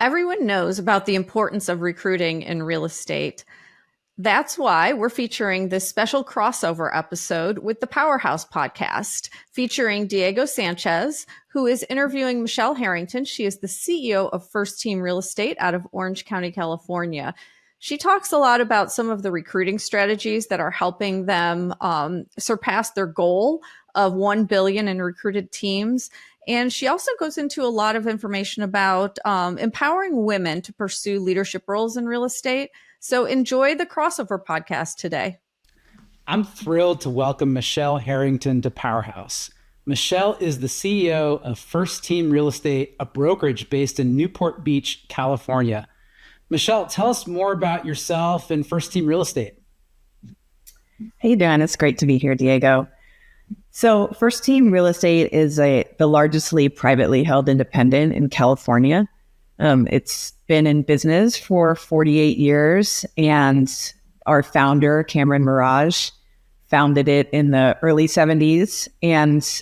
Everyone knows about the importance of recruiting in real estate. That's why we're featuring this special crossover episode with the Powerhouse podcast, featuring Diego Sanchez, who is interviewing Michele Harrington. She is the CEO of FirstTeam Real Estate out of Orange County, California. She talks a lot about some of the recruiting strategies that are helping them surpass their goal of 1 billion in recruited teams. And she also goes into a lot of information about empowering women to pursue leadership roles in real estate. So enjoy the crossover podcast today. I'm thrilled to welcome Michele Harrington to Powerhouse. Michele is the CEO of FirstTeam Real Estate, a brokerage based in Newport Beach, California. Michele, tell us more about yourself and FirstTeam Real Estate. Hey, Dan. It's great to be here, Diego. So FirstTeam Real Estate is the largestly privately held independent in California. It's been in business for 48 years, and our founder, Cameron Mirage, founded it in the early 70s and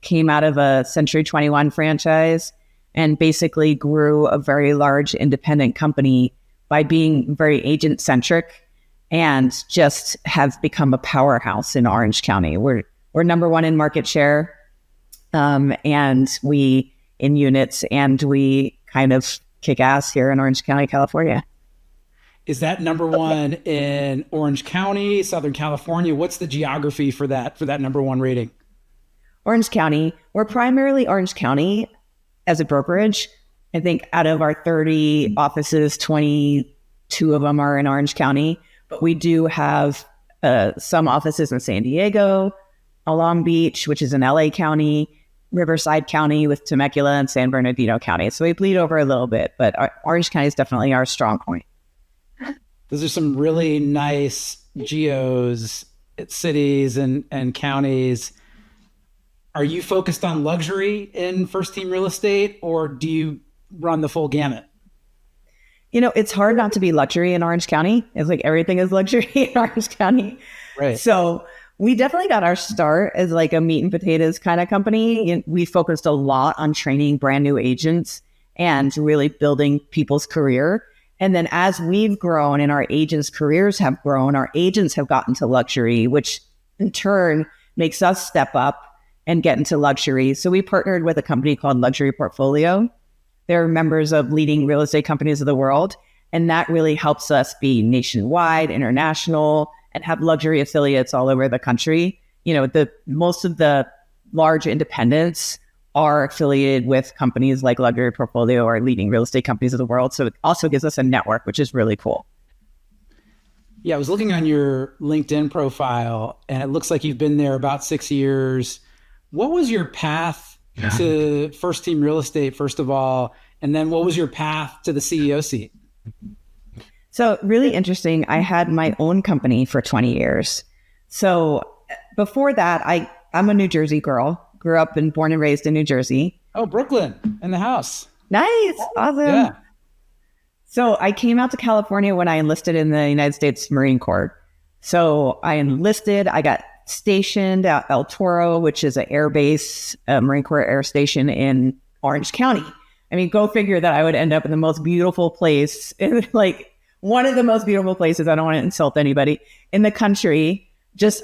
came out of a Century 21 franchise and basically grew a very large independent company by being very agent-centric and just have become a powerhouse in Orange County. We're number one in market share, and we in units, and we kind of kick ass here in Orange County, California. Is that number one in Orange County, Southern California? What's the geography for that number one rating? Orange County. We're primarily Orange County as a brokerage. I think out of our 30 offices, 22 of them are in Orange County, but we do have some offices in San Diego, Long Beach, which is in LA County, Riverside County with Temecula, and San Bernardino County. So we bleed over a little bit, but Orange County is definitely our strong point. Those are some really nice geos, cities and counties. Are you focused on luxury in FirstTeam Real Estate, or do you run the full gamut? You know, it's hard not to be luxury in Orange County. It's like everything is luxury in Orange County. Right. So we definitely got our start as like a meat and potatoes kind of company. And we focused a lot on training brand new agents and really building people's career. And then as we've grown and our agents' careers have grown, our agents have gotten to luxury, which in turn makes us step up and get into luxury. So we partnered with a company called Luxury Portfolio. They're members of leading real estate companies of the world. And that really helps us be nationwide, international, and have luxury affiliates all over the country. You know, most of the large independents are affiliated with companies like Luxury Portfolio or leading real estate companies of the world. So it also gives us a network, which is really cool. Yeah, I was looking on your LinkedIn profile, and it looks like you've been there about 6 years. What was your path to FirstTeam Real Estate, first of all? And then what was your path to the CEO seat? So really interesting. I had my own company for 20 years. So before that, I'm a New Jersey girl, grew up and born and raised in New Jersey. Oh, Brooklyn in the house. Nice. Awesome. Yeah. So I came out to California when I enlisted in the United States Marine Corps. So I enlisted, I got stationed at El Toro, which is an air base, Marine Corps air station in Orange County. I mean, go figure that I would end up in the most beautiful place, like one of the most beautiful places. I don't want to insult anybody in the country, just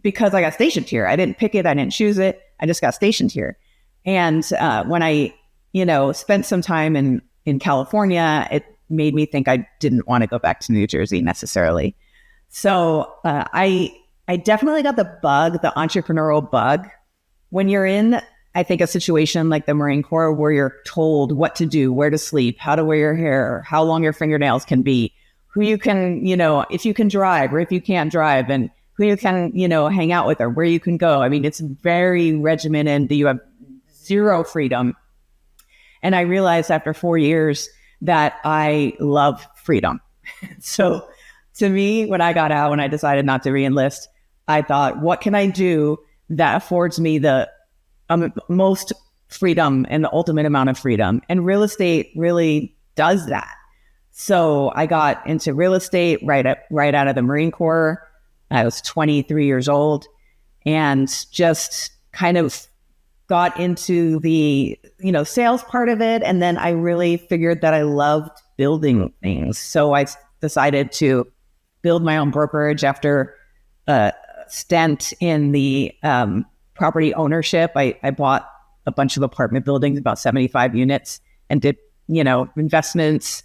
because I got stationed here. I didn't pick it. I didn't choose it. I just got stationed here. And when I, spent some time in California, it made me think I didn't want to go back to New Jersey necessarily. So I definitely got the bug, the entrepreneurial bug. When you're in, I think, a situation like the Marine Corps where you're told what to do, where to sleep, how to wear your hair, how long your fingernails can be, who you can, if you can drive or if you can't drive, and who you can, hang out with or where you can go. I mean, it's very regimented. You have zero freedom. And I realized after 4 years that I love freedom. So to me, when I got out, when I decided not to re-enlist, I thought, what can I do that affords me the most freedom and the ultimate amount of freedom? And real estate really does that. So I got into real estate right out of the Marine Corps. I was 23 years old and just kind of got into the, sales part of it. And then I really figured that I loved building things. So I decided to build my own brokerage after a stint in the property ownership. I bought a bunch of apartment buildings, about 75 units, and did, investments,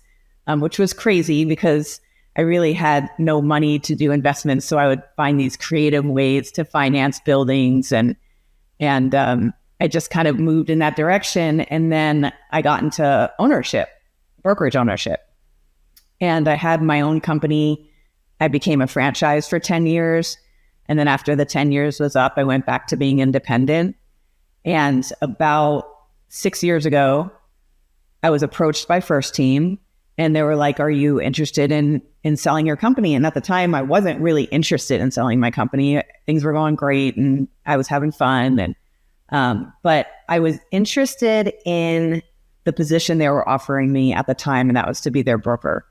which was crazy because I really had no money to do investments. So I would find these creative ways to finance buildings, and I just kind of moved in that direction. And then I got into ownership, brokerage ownership. And I had my own company. I became a franchise for 10 years. And then after the 10 years was up, I went back to being independent. And about 6 years ago, I was approached by FirstTeam, and they were like, "Are you interested in selling your company?" And at the time, I wasn't really interested in selling my company. Things were going great, and I was having fun. And but I was interested in the position they were offering me at the time, and that was to be their broker.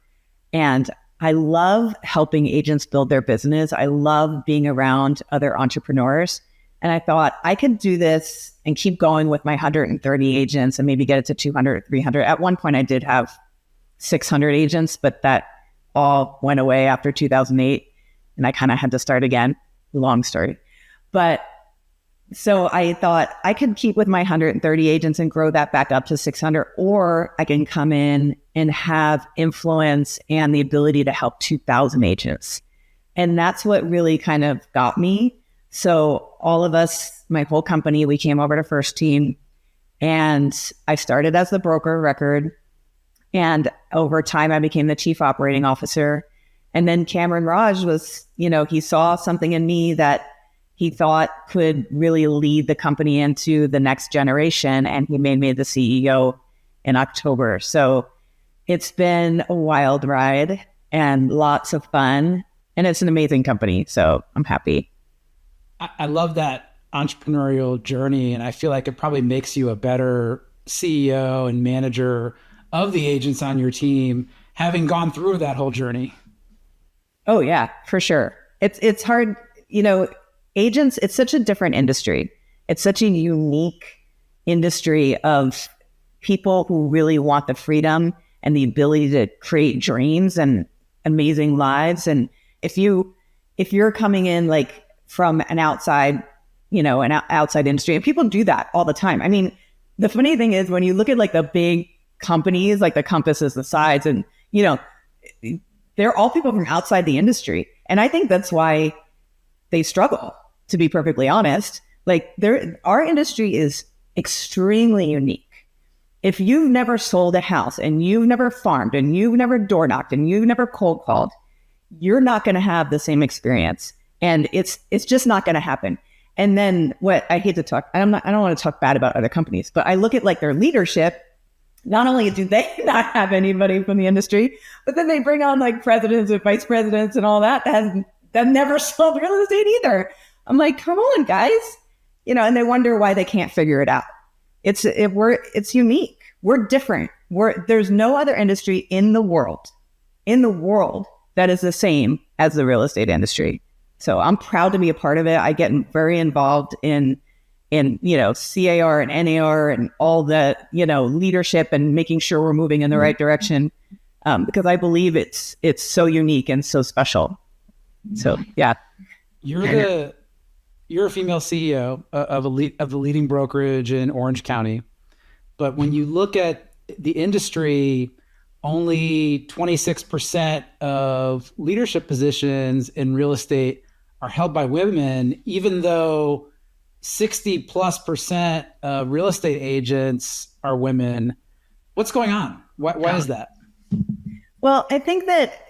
And I love helping agents build their business. I love being around other entrepreneurs. And I thought I could do this and keep going with my 130 agents and maybe get it to 200, 300. At one point, I did have 600 agents, but that all went away after 2008. And I kind of had to start again. Long story. But so I thought I could keep with my 130 agents and grow that back up to 600, or I can come in and have influence and the ability to help 2,000 agents. And that's what really kind of got me. So all of us, my whole company, we came over to FirstTeam, and I started as the broker of record. And over time, I became the chief operating officer. And then Cameron Raj was, he saw something in me that he thought could really lead the company into the next generation. And he made me the CEO in October. So it's been a wild ride and lots of fun. And it's an amazing company. So I'm happy. I love that entrepreneurial journey. And I feel like it probably makes you a better CEO and manager of the agents on your team, having gone through that whole journey. Oh yeah, for sure. It's hard, agents, it's such a different industry. It's such a unique industry of people who really want the freedom and the ability to create dreams and amazing lives. And if you're coming in like from an outside, an outside industry, and people do that all the time. I mean, the funny thing is when you look at like the big companies, like the Compasses, the Sides, and, they're all people from outside the industry. And I think that's why they struggle, to be perfectly honest. Like our industry is extremely unique. If you've never sold a house and you've never farmed and you've never door knocked and you've never cold called, you're not going to have the same experience. And it's just not going to happen. And then what I hate to talk, I don't want to talk bad about other companies, but I look at like their leadership. Not only do they not have anybody from the industry, but then they bring on like presidents and vice presidents and all that never sold real estate either. I'm like, come on, guys, and they wonder why they can't figure it out. It's unique. We're different. There's no other industry in the world that is the same as the real estate industry. So I'm proud to be a part of it. I get very involved in CAR and NAR and all the, leadership and making sure we're moving in the right direction, because I believe it's so unique and so special. So, yeah. You're a female CEO of the leading brokerage in Orange County. But when you look at the industry, only 26% of leadership positions in real estate are held by women, even though 60+% of real estate agents are women. What's going on? Why is that? Well, I think that,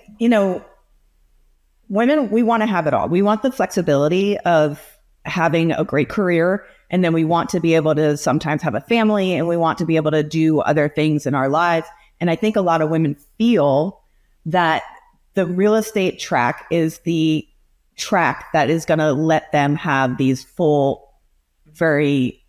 women, we want to have it all. We want the flexibility of having a great career. And then we want to be able to sometimes have a family, and we want to be able to do other things in our lives. And I think a lot of women feel that the real estate track is the track that is going to let them have these full, very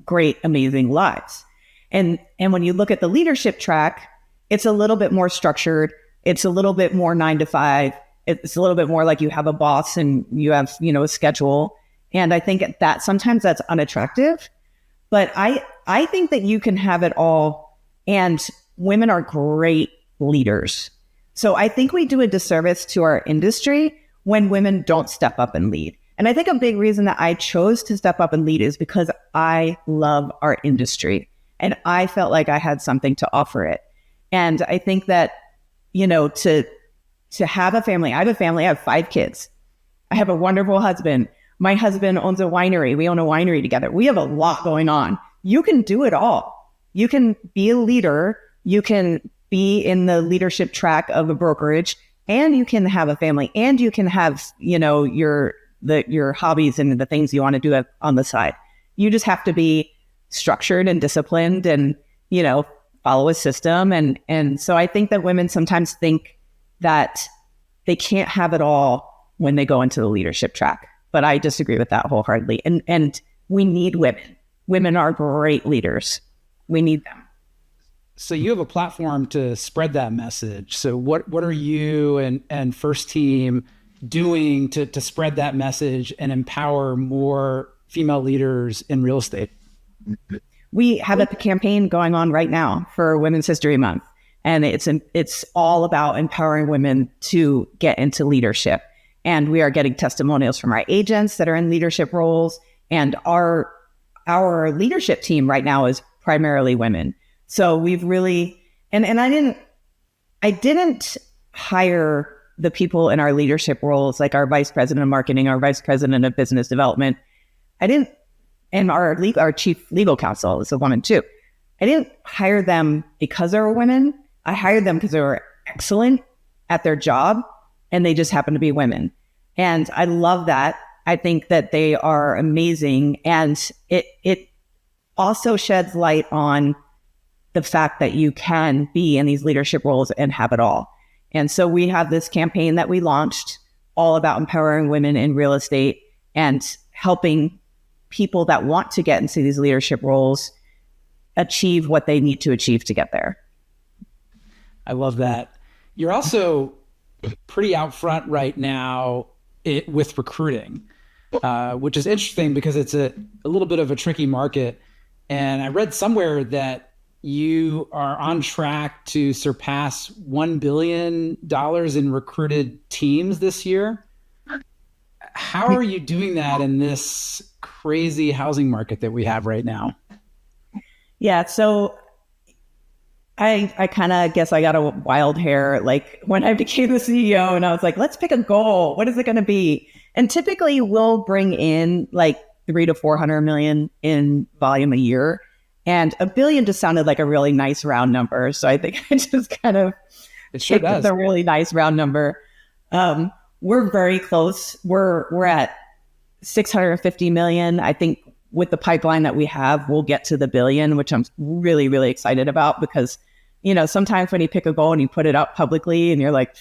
great, amazing lives. And when you look at the leadership track, it's a little bit more structured. It's a little bit more 9 to 5. It's a little bit more like you have a boss and you have, a schedule. And I think that sometimes that's unattractive, but I think that you can have it all, and women are great leaders. So I think we do a disservice to our industry when women don't step up and lead. And I think a big reason that I chose to step up and lead is because I love our industry and I felt like I had something to offer it. And I think that, to have a family, I have a family, I have 5 kids. I have a wonderful husband. My husband owns a winery. We own a winery together. We have a lot going on. You can do it all. You can be a leader. You can be in the leadership track of a brokerage, and you can have a family, and you can have, your hobbies and the things you want to do on the side. You just have to be structured and disciplined and, follow a system. And so I think that women sometimes think that they can't have it all when they go into the leadership track. But I disagree with that wholeheartedly. And we need women. Women are great leaders. We need them. So you have a platform to spread that message. So what are you and FirstTeam doing to spread that message and empower more female leaders in real estate? We have a campaign going on right now for Women's History Month, and it's all about empowering women to get into leadership. And we are getting testimonials from our agents that are in leadership roles, and our leadership team right now is primarily women. So we've really, and I didn't hire the people in our leadership roles, like our vice president of marketing, our vice president of business development. And our chief legal counsel is a woman too. I didn't hire them because they were women. I hired them because they were excellent at their job and they just happen to be women. And I love that. I think that they are amazing. And it also sheds light on the fact that you can be in these leadership roles and have it all. And so we have this campaign that we launched all about empowering women in real estate and helping people that want to get into these leadership roles achieve what they need to achieve to get there. I love that. You're also pretty out front right now with recruiting, which is interesting because it's a little bit of a tricky market. And I read somewhere that you are on track to surpass $1 billion in recruited teams this year. How are you doing that in this crazy housing market that we have right now? Yeah, so I kind of guess I got a wild hair like when I became the CEO, and I was like, let's pick a goal. What is it going to be? And typically we'll bring in like 300 to 400 million in volume a year. And $1 billion just sounded like a really nice round number. So I think I just kind of picked a really nice round number. We're very close. We're at 650 million. I think with the pipeline that we have, we'll get to the billion, which I'm really, really excited about because, sometimes when you pick a goal and you put it up publicly and you're like,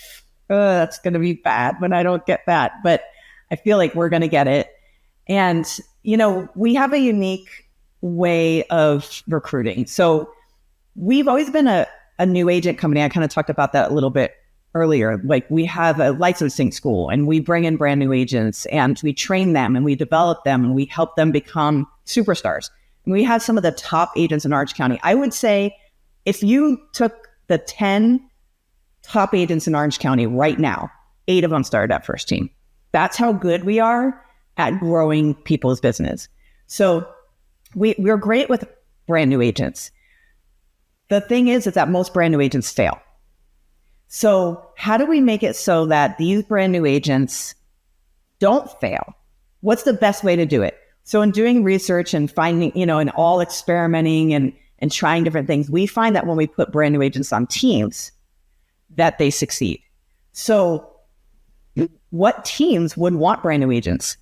oh, that's going to be bad when I don't get that. But I feel like we're going to get it. And, we have a unique way of recruiting. So we've always been a new agent company. I kind of talked about that a little bit earlier. Like we have a licensing school and we bring in brand new agents and we train them and we develop them and we help them become superstars. And we have some of the top agents in Orange County. I would say if you took the 10 top agents in Orange County right now, 8 of them started at FirstTeam. That's how good we are at growing people's business. So we're great with brand new agents. The thing is that most brand new agents fail. So how do we make it so that these brand new agents don't fail? What's the best way to do it? So in doing research and finding, and all experimenting and trying different things, we find that when we put brand new agents on teams, that they succeed. So what teams would want brand new agents?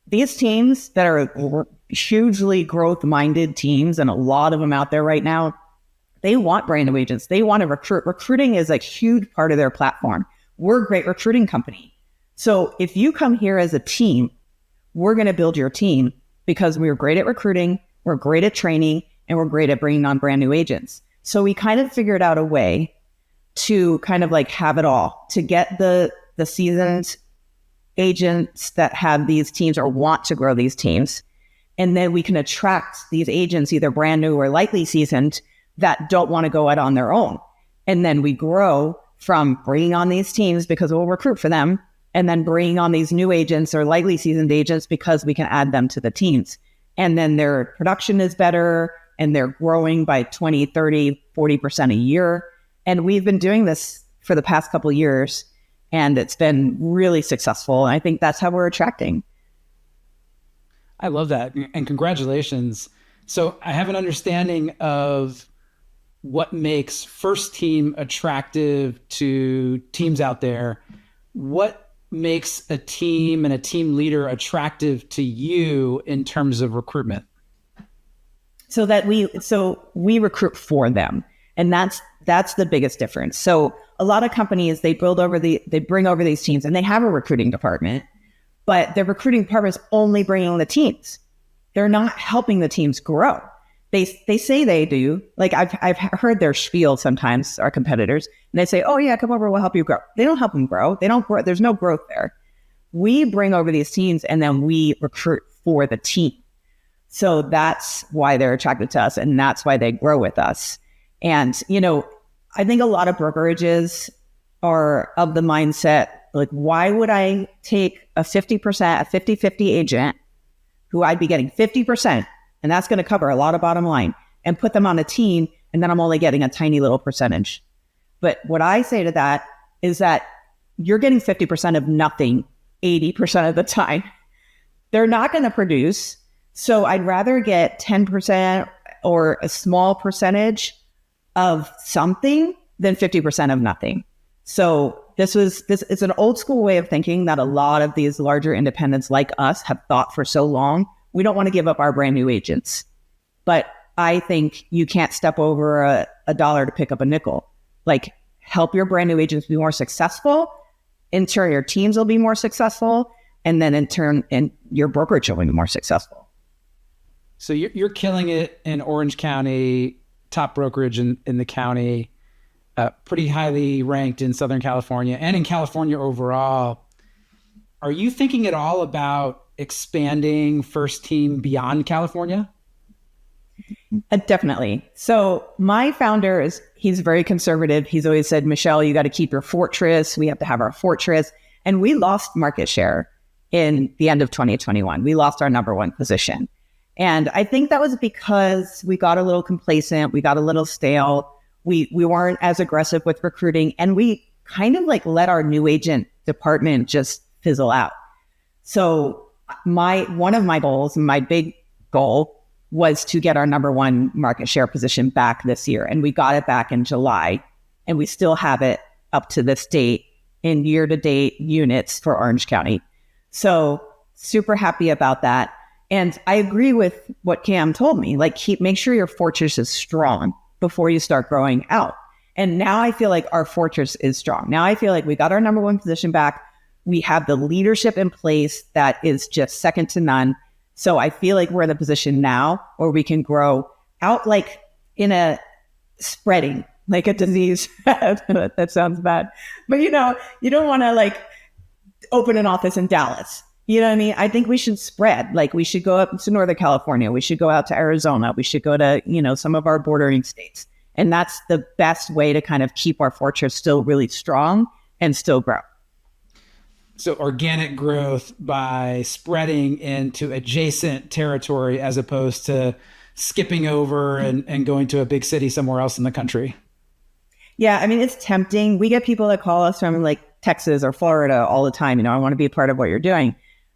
These teams that are hugely growth-minded teams, and a lot of them out there right now, they want brand new agents. They want to recruit. Recruiting is a huge part of their platform. We're a great recruiting company. So if you come here as a team, we're going to build your team because we're great at recruiting, we're great at training, and we're great at bringing on brand new agents. So we kind of figured out a way to kind of like have it all, to get the seasoned agents that have these teams or want to grow these teams. And then we can attract these agents, either brand new or lightly seasoned, that don't want to go out on their own. And then we grow from bringing on these teams because we'll recruit for them, and then bringing on these new agents or lightly seasoned agents because we can add them to the teams. And then their production is better and they're growing by 20, 30, 40% a year. And we've been doing this for the past couple of years, and it's been really successful. And I think that's how we're attracting. I love that. And congratulations. So I have an understanding of what makes FirstTeam attractive to teams out there. What makes a team and a team leader attractive to you in terms of recruitment? So we recruit for them. And that's the biggest difference. So a lot of companies, they bring over these teams and they have a recruiting department, but their recruiting department is only bringing the teams. They're not helping the teams grow. They say they do. Like I've heard their spiel sometimes, our competitors, and they say, "Oh yeah, come over, we'll help you grow." They don't help them grow. They don't grow. There's no growth there. We bring over these teams and then we recruit for the team. So that's why they're attracted to us, and that's why they grow with us. And, I think a lot of brokerages are of the mindset, like, why would I take a 50/50 agent who I'd be getting 50%, and that's going to cover a lot of bottom line, and put them on a team, and then I'm only getting a tiny little percentage. But what I say to that is that you're getting 50% of nothing 80% of the time. They're not going to produce. So I'd rather get 10% or a small percentage of something than 50% of nothing. So this is an old school way of thinking that a lot of these larger independents like us have thought for so long. We don't want to give up our brand new agents, but I think you can't step over a dollar to pick up a nickel. Like, help your brand new agents be more successful. In turn, your teams will be more successful. And then in turn, your brokerage will be more successful. So you're killing it in Orange County, top brokerage in the county, pretty highly ranked in Southern California and in California overall. Are you thinking at all about expanding FirstTeam beyond California? Definitely. So my founder he's very conservative. He's always said, Michele, you got to keep your fortress. We have to have our fortress. And we lost market share in the end of 2021. We lost our number one position. And I think that was because we got a little complacent. We got a little stale. We weren't as aggressive with recruiting, and we kind of like let our new agent department just fizzle out. So one of my goals, my big goal, was to get our number one market share position back this year. And we got it back in July, and we still have it up to this date in year-to-date units for Orange County. So super happy about that. And I agree with what Cam told me, like make sure your fortress is strong before you start growing out. And now I feel like our fortress is strong. Now I feel like we got our number one position back. We have the leadership in place that is just second to none. So I feel like we're in a position now where we can grow out, like in a spreading, like a disease. That sounds bad. But you don't want to like open an office in Dallas. You know what I mean? I think we should spread. Like, we should go up to Northern California. We should go out to Arizona. We should go to, some of our bordering states. And that's the best way to kind of keep our fortress still really strong and still grow. So organic growth by spreading into adjacent territory as opposed to skipping over and going to a big city somewhere else in the country. Yeah, I mean, it's tempting. We get people that call us from like Texas or Florida all the time. I want to be a part of what you're doing.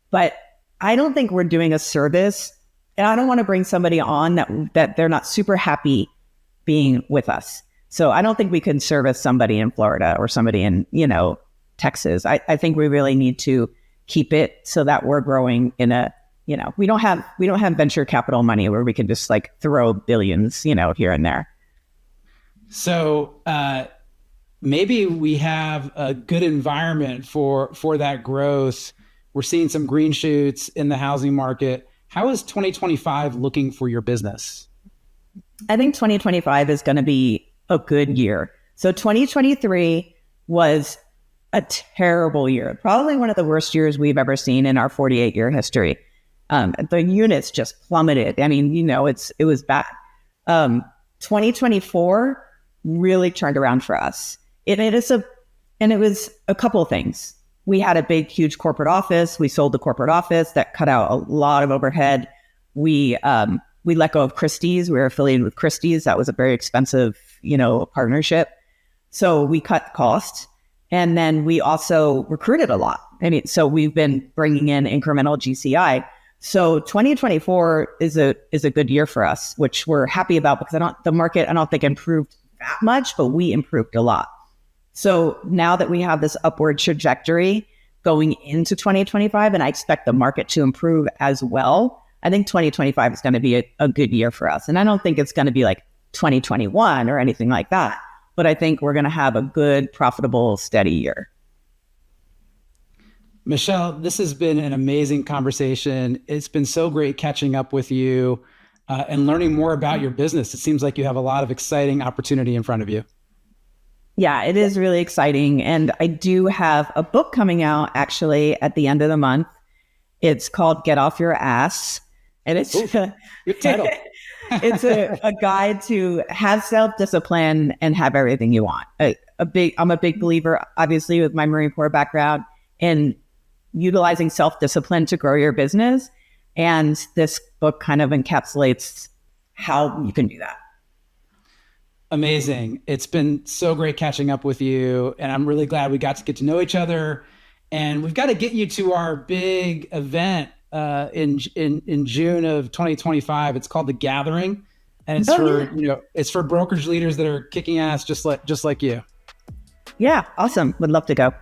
But I don't think we're doing a service, and I don't want to bring somebody on that they're not super happy being with us. So I don't think we can service somebody in Florida or somebody in, Texas. I think we really need to keep it so that we're growing in a, we don't have venture capital money where we can just like throw billions, here and there. So maybe we have a good environment for that growth. We're seeing some green shoots in the housing market. How is 2025 looking for your business? I think 2025 is going to be a good year. So 2023 was a terrible year, probably one of the worst years we've ever seen in our 48-year history. The units just plummeted. I mean, it was bad. 2024 really turned around for us. It was a couple of things. We had a big, huge corporate office. We sold the corporate office. That cut out a lot of overhead. We let go of Christie's. We were affiliated with Christie's. That was a very expensive, partnership. So we cut costs. And then we also recruited a lot. So we've been bringing in incremental GCI. So 2024 is a good year for us, which we're happy about because the market, I don't think improved that much, but we improved a lot. So now that we have this upward trajectory going into 2025, and I expect the market to improve as well, I think 2025 is going to be a good year for us. And I don't think it's going to be like 2021 or anything like that, but I think we're going to have a good, profitable, steady year. Michele, this has been an amazing conversation. It's been so great catching up with you and learning more about your business. It seems like you have a lot of exciting opportunity in front of you. Yeah, it is really exciting. And I do have a book coming out actually at the end of the month. It's called Get Off Your Ass. And it's good title. It's a guide to have self-discipline and have everything you want. I'm a big believer, obviously, with my Marine Corps background, in utilizing self-discipline to grow your business. And this book kind of encapsulates how you can do that. Amazing. It's been so great catching up with you. And I'm really glad we got to get to know each other. And we've got to get you to our big event in June of 2025. It's called The Gathering. And it's it's for brokerage leaders that are kicking ass just like you. Yeah, awesome. Would love to go.